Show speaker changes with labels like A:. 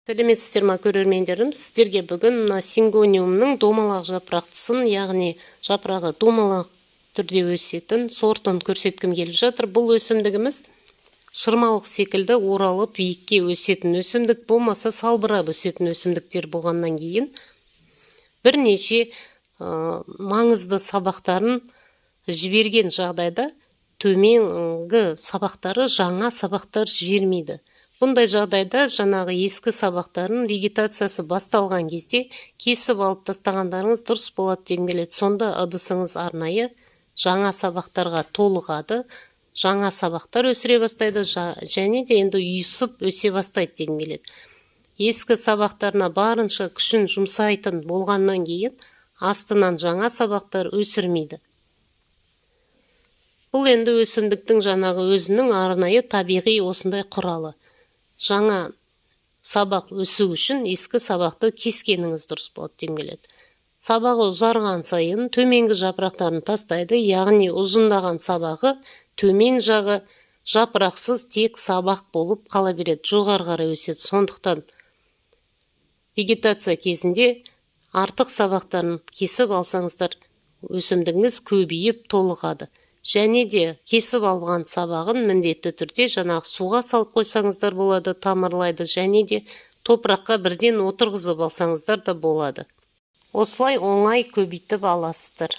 A: Сәлеметсіздер ма көрермендерім, сіздерге бүгін мына сингониумның домалақ жапырақтысын, яғни жапырағы домалақ түрде өсетін сортын көрсеткім келіп жатыр. Бұл өсімдігіміз шырмауық секілді оралып биікке өсетін өсімдік болмаса салбырап өсетін өсімдіктер болғаннан кейін бірнеше маңызды сабақтарын жіберген жағдайда төменгі сабақтары жаңа сабақтар жібермейді. Бұндай жағдайда жаңағы ескі сабақтарын вегетациясы басталған кезде кесіп алып тастағандарыңыз дұрыс болады дегім келеді. Сонда ыдысыңыз арнайы жаңа сабақтарға толығады, жаңа сабақтар өсіре бастайды, және де енді үйісіп өсе бастайды дегім келеді. Ескі сабақтарына барынша күшін жұмсайтын болғаннан кейін астынан жаңа сабақтар өсірмейді. Бұл енді өсімдіктің жаңағы өзінің арнайы табиғи осындай құралы. Жаңа сабақ өсу үшін ескі сабақты кескеніңіз дұрыс болады дегім келеді. Сабағы ұзарған сайын төменгі жапырақтарын тастайды, яғни ұзындаған сабағы төмен жағы жапырақсыз тек сабақ болып қала береді, жоғары қарай өседі. Сондықтан вегетация кезінде артық сабақтарын кесіп алсаңыздар, өсімдігіңіз көбейіп толығады. Және де кесіп алған сабағын міндетті түрде жаңағы суға салып қойсаңыздар болады, тамырлайды, және де топыраққа бірден отырғызып алсаңыздар да болады. Осылай оңай көбейтіп аласыздар.